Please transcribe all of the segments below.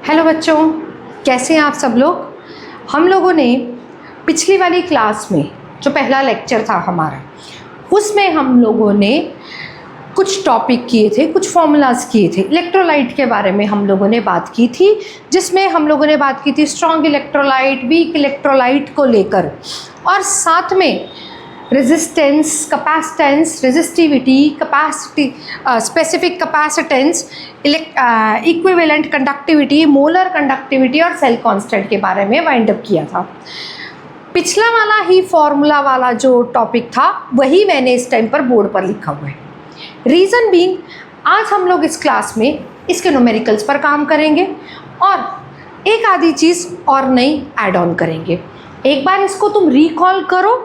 Hello बच्चों, कैसे हैं आप सब लोग। हम लोगों ने पिछली वाली क्लास में जो पहला लेक्चर था हमारा, उसमें हम लोगों ने कुछ टॉपिक किए थे, कुछ फॉर्मूलाज किए थे। इलेक्ट्रोलाइट के बारे में हम लोगों ने बात की थी, जिसमें हम लोगों ने बात की थी स्ट्रॉन्ग इलेक्ट्रोलाइट, वीक इलेक्ट्रोलाइट को लेकर, और साथ में resistance, capacitance, resistivity, capacity, specific capacitance, equivalent conductivity, molar conductivity और सेल कांस्टेंट के बारे में वाइंड अप किया था। पिछला वाला ही फॉर्मूला वाला जो टॉपिक था वही मैंने इस टाइम पर बोर्ड पर लिखा हुआ है। रीज़न बीइंग, आज हम लोग इस क्लास में इसके न्यूमेरिकल्स पर काम करेंगे और एक आधी चीज़ और नई ऐड ऑन करेंगे। एक बार इसको तुम रिकॉल करो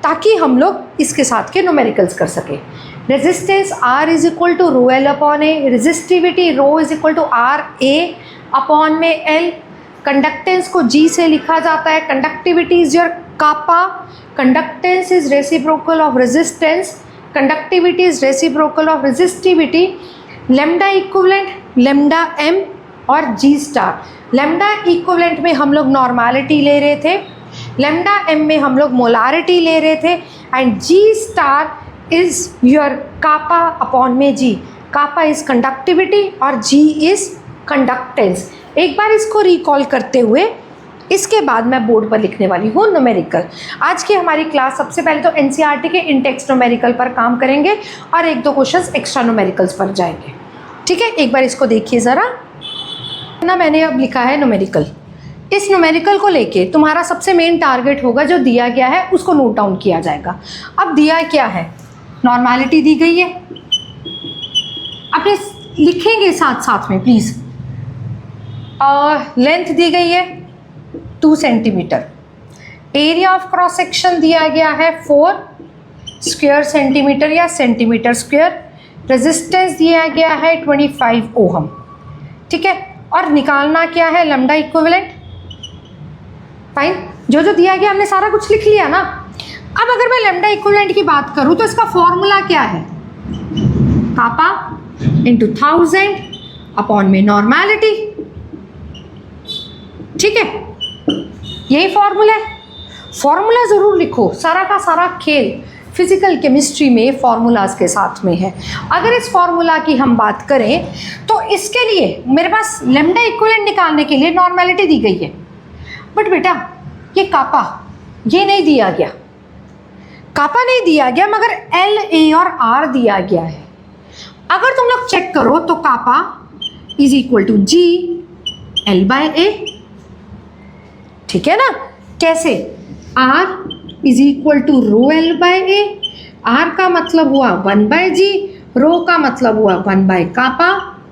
ताकि हम लोग इसके साथ के न्यूमेरिकल्स कर सकें। Resistance R is equal to rho L upon A, resistivity rho is equal to R A upon में L। कंडक्टेंस को G से लिखा जाता है। Conductivity is your kappa, conductance is reciprocal of resistance, conductivity is reciprocal of resistivity. Lambda equivalent lambda M और G star. Lambda equivalent में हम लोग नॉर्मैलिटी ले रहे थे, लेमडा M में हम लोग मोलारिटी ले रहे थे, and G star is your kappa upon में G। कापा इज कंडक्टिविटी और G इज कंडक्टेंस। एक बार इसको रिकॉल करते हुए इसके बाद मैं बोर्ड पर लिखने वाली हूँ न्यूमेरिकल। आज की हमारी क्लास सबसे पहले तो NCERT के इंटेक्स्ट न्यूमेरिकल पर काम करेंगे और एक दो क्वेश्चंस एक्स्ट्रा न्यूमेरिकल्स पर जाएंगे। ठीक है, एक बार इसको देखिए ज़रा ना। मैंने अब लिखा है न्यूमेरिकल। इस न्यूमेरिकल को लेके तुम्हारा सबसे मेन टारगेट होगा, जो दिया गया है उसको नोट डाउन किया जाएगा। अब दिया क्या है, नॉर्मैलिटी दी गई है, अपने लिखेंगे साथ साथ में प्लीज़। लेंथ दी गई है 2 centimetre, area of cross section दिया गया है 4 स्क्वायर सेंटीमीटर या सेंटीमीटर स्क्वायर, रेजिस्टेंस दिया गया है 25 ओहम। ठीक है, और निकालना क्या है, लैम्डा इक्विवेलेंट। फाइन, जो जो दिया गया हमने सारा कुछ लिख लिया ना। अब अगर मैं लैम्डा इक्विवेलेंट की बात करूं तो इसका फॉर्मूला क्या है, कापा इंटू 1000 अपॉन में नॉर्मैलिटी। ठीक है, यही फॉर्मूला है। फॉर्मूला ज़रूर लिखो, सारा का सारा खेल फिजिकल केमिस्ट्री में फॉर्मूलाज के साथ में है। अगर इस फॉर्मूला की हम बात करें तो इसके लिए मेरे पास लैम्डा इक्विवेलेंट निकालने के लिए नॉर्मैलिटी दी गई है, बट बेटा ये कापा ये नहीं दिया गया, कापा नहीं दिया गया, मगर L, A और R दिया गया है। अगर तुम लोग चेक करो तो kappa is equal to G L by A। ठीक है ना, कैसे, R is equal to rho L by A। R का मतलब हुआ 1 बाय G, रो का मतलब हुआ 1 by kappa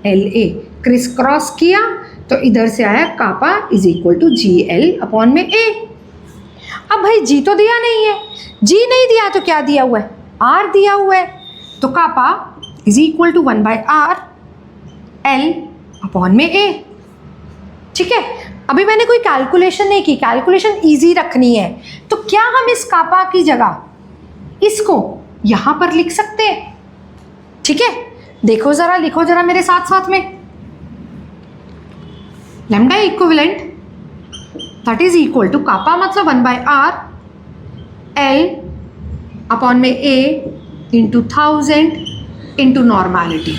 L A। Crisscross किया तो इधर से आया kappa is equal to G L upon में A। अब भाई G तो दिया नहीं है, G नहीं दिया तो क्या दिया हुआ है, R दिया हुआ है, तो kappa is equal to 1 by R L upon में A। ठीक है, अभी मैंने कोई कैलकुलेशन नहीं की, कैलकुलेशन इजी रखनी है, तो क्या हम इस कापा की जगह इसको यहां पर लिख सकते हैं। ठीक है, देखो जरा, लिखो जरा मेरे साथ साथ में। Lambda equivalent that is equal to kappa मतलब 1 बाय R L अपॉन में A इंटू 1000 इंटू नॉर्मैलिटी।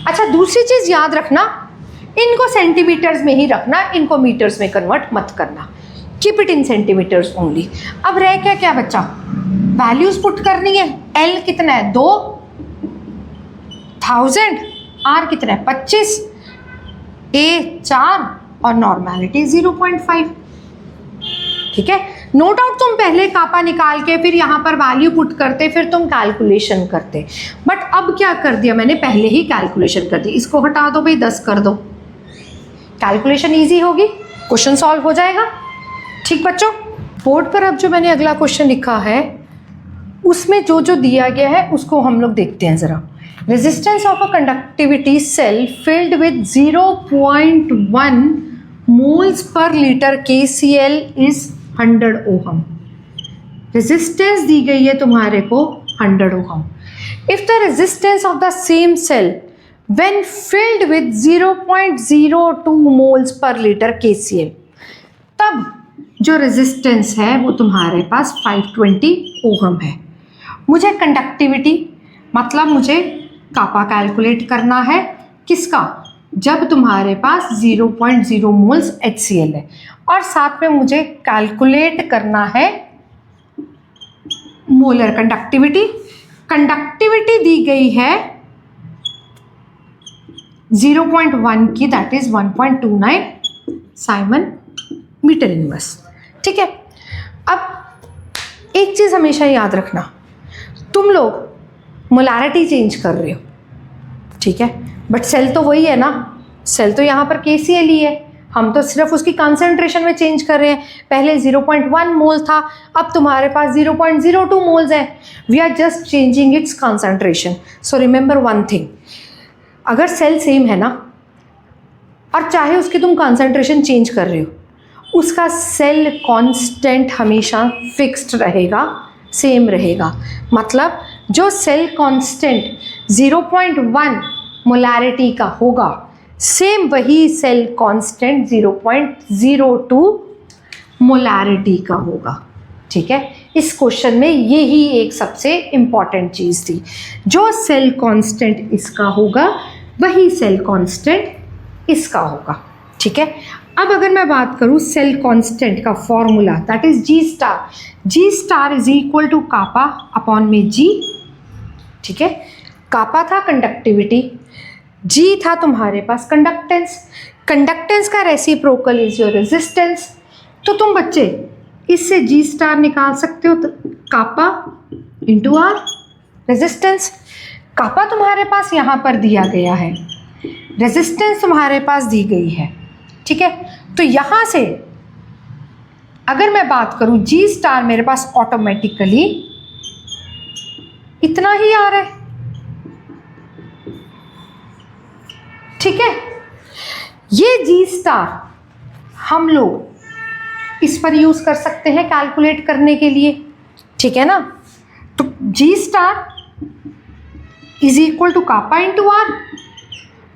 अच्छा, दूसरी चीज याद रखना, इनको सेंटीमीटर्स में ही रखना, इनको मीटर्स में कन्वर्ट मत करना। Keep it in centimetres only. अब रह क्या क्या बच्चा, वैल्यूज पुट करनी है। L कितना है 2, 1000, R कितना है 25, A 4 और नॉर्मैलिटी 0.5। ठीक है, नो डाउट तुम पहले कापा निकाल के फिर यहाँ पर वैल्यू पुट करते, फिर तुम कैलकुलेशन करते, बट अब क्या कर दिया मैंने, पहले ही कैलकुलेशन कर दी। इसको हटा दो भाई, 10 कर दो, कैलकुलेशन इजी होगी, क्वेश्चन सॉल्व हो जाएगा। ठीक बच्चों, बोर्ड पर अब जो मैंने अगला क्वेश्चन लिखा है उसमें जो जो दिया गया है उसको हम लोग देखते हैं ज़रा। Resistance of a conductivity cell filled with 0.1 moles per litre KCl is 100 ohm. Resistance दी गई है तुम्हारे को 100 ohm. If the resistance of the same cell when filled with 0.02 moles per litre KCl, तब जो रेजिस्टेंस है वो तुम्हारे पास 520 ओहम है। मुझे कंडक्टिविटी मतलब मुझे कापा कैलकुलेट करना है, किसका, जब तुम्हारे पास 0.0 मोल्स HCl है, और साथ में मुझे कैलकुलेट करना है मोलर कंडक्टिविटी। कंडक्टिविटी दी गई है 0.1 की, that is 1.29 siemens metre inverse. ठीक है, अब एक चीज़ हमेशा याद रखना, तुम लोग मोलारिटी चेंज कर रहे हो, ठीक है, बट सेल तो वही है ना, सेल तो यहाँ पर KCl ही है, हम तो सिर्फ उसकी कंसंट्रेशन में चेंज कर रहे हैं। पहले 0.1 मोल था, अब तुम्हारे पास 0.02 मोल्स है। We are just changing its concentration. So remember one thing, अगर सेल सेम है ना, और चाहे उसकी तुम कंसंट्रेशन चेंज कर रहे हो, उसका सेल कांस्टेंट हमेशा फिक्स्ड रहेगा, सेम रहेगा। मतलब जो सेल कांस्टेंट 0.1 मोलारिटी का होगा, सेम वही सेल कांस्टेंट 0.02 मोलारिटी का होगा। ठीक है, इस क्वेश्चन में यही एक सबसे इम्पॉर्टेंट चीज़ थी, जो सेल कांस्टेंट इसका होगा वही सेल कांस्टेंट इसका होगा। ठीक है, अब अगर मैं बात करूँ सेल कांस्टेंट का formula, that is G star. G star is equal to kappa upon में G। ठीक है, कापा था कंडक्टिविटी, G था तुम्हारे पास कंडक्टेंस, कंडक्टेंस का रेसिप्रोकल इज योर रेजिस्टेंस। तो तुम बच्चे इससे G स्टार निकाल सकते हो, तो कापा इंटू आर रेजिस्टेंस। कापा तुम्हारे पास यहाँ पर दिया गया है, रेजिस्टेंस तुम्हारे पास दी गई है। ठीक है, तो यहाँ से अगर मैं बात करूँ G स्टार मेरे पास ऑटोमेटिकली इतना ही आ रहा है। ठीक है, ये G स्टार हम लोग इस पर यूज कर सकते हैं कैलकुलेट करने के लिए। ठीक है ना, तो G star is equal to kappa into R.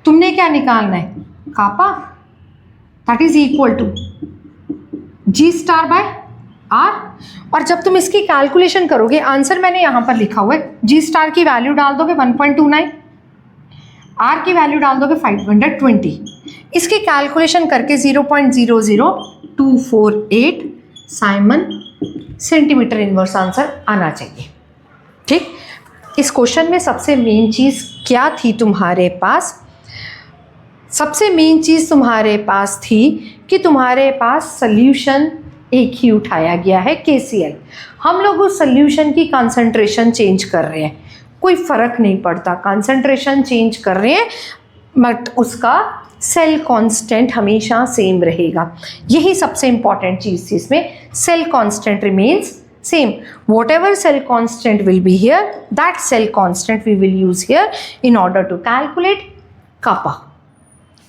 तुमने क्या निकालना है, kappa, that is equal to G star by R. और जब तुम इसकी कैलकुलेशन करोगे, आंसर मैंने यहाँ पर लिखा हुआ है, G स्टार की वैल्यू डाल दोगे 1.29, आर की वैल्यू डाल दोगे 520, इसकी कैलकुलेशन करके 0.00248 साइमन सेंटीमीटर इनवर्स आंसर आना चाहिए। ठीक, इस क्वेश्चन में सबसे मेन चीज़ क्या थी तुम्हारे पास, सबसे मेन चीज़ तुम्हारे पास थी कि तुम्हारे पास सल्यूशन एक ही उठाया गया है KCl। हम लोग उस सल्यूशन की कंसंट्रेशन चेंज कर रहे हैं, कोई फ़र्क नहीं पड़ता, कंसंट्रेशन चेंज कर रहे हैं बट उसका सेल कांस्टेंट हमेशा सेम रहेगा। यही सबसे इम्पॉर्टेंट चीज़ थी इसमें, cell constant remains same. Whatever cell constant will be here, that cell constant we will use here in order to calculate kappa.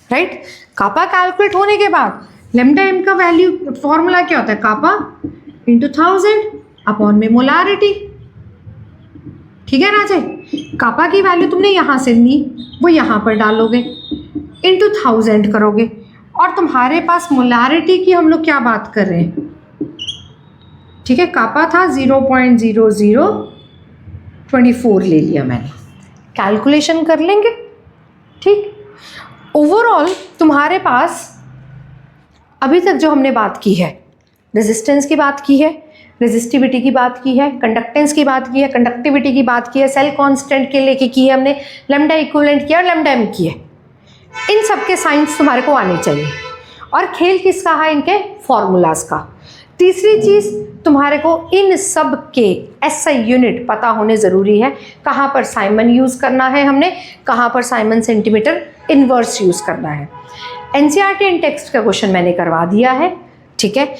Right? kappa calculate होने के बाद lambda m का वैल्यू फॉर्मूला क्या होता है, कापा इंटू 1000 अपॉन में molarity. ठीक है राजे, कापा की वैल्यू तुमने यहाँ से ली, वो यहाँ पर डालोगे, इंटू 1000 करोगे, और तुम्हारे पास मोलारिटी की हम लोग क्या बात कर रहे हैं। ठीक है, कापा था 0.0024 ले लिया मैंने, कैलकुलेशन कर लेंगे। ठीक, ओवरऑल तुम्हारे पास अभी तक जो हमने बात की है, रेजिस्टेंस की बात की है, रेजिस्टिविटी की बात की है, कंडक्टेंस की बात की है, कंडक्टिविटी की बात की है, सेल कांस्टेंट के लेके की है हमने, लैम्डा इक्विवेलेंट किया और लैम्डा एम की है। इन सब के साइंस तुम्हारे को आने चाहिए, और खेल किसका है, इनके फॉर्मूलाज का। तीसरी चीज़ तुम्हारे को इन सब के SI यूनिट पता होने ज़रूरी है, कहाँ पर साइमन यूज़ करना है हमने, कहाँ पर साइमन सेंटीमीटर इन्वर्स यूज़ करना है। NCERT इन टेक्स्ट का क्वेश्चन मैंने करवा दिया है। ठीक है,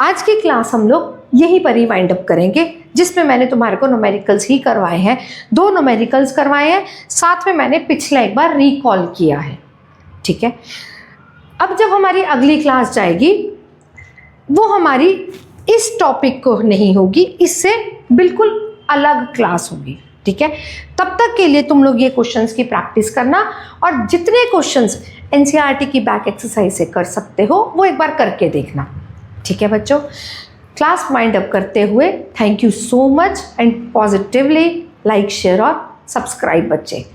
आज की क्लास हम लोग यहीं पर ही वाइंड अप करेंगे, जिसमें मैंने तुम्हारे को न्यूमेरिकल्स ही करवाए हैं, 2 न्यूमेरिकल्स करवाए हैं, साथ में मैंने पिछला एक बार रिकॉल किया है। ठीक है, अब जब हमारी अगली क्लास जाएगी वो हमारी इस टॉपिक को नहीं होगी, इससे बिल्कुल अलग क्लास होगी। ठीक है। तब तक के लिए तुम लोग ये क्वेश्चंस की प्रैक्टिस करना और जितने क्वेश्चंस एनसीईआरटी की बैक एक्सरसाइज से कर सकते हो वो एक बार करके देखना, ठीक है बच्चों। क्लास वाइंड अप करते हुए thank you so much and positively like share और सब्सक्राइब बच्चे।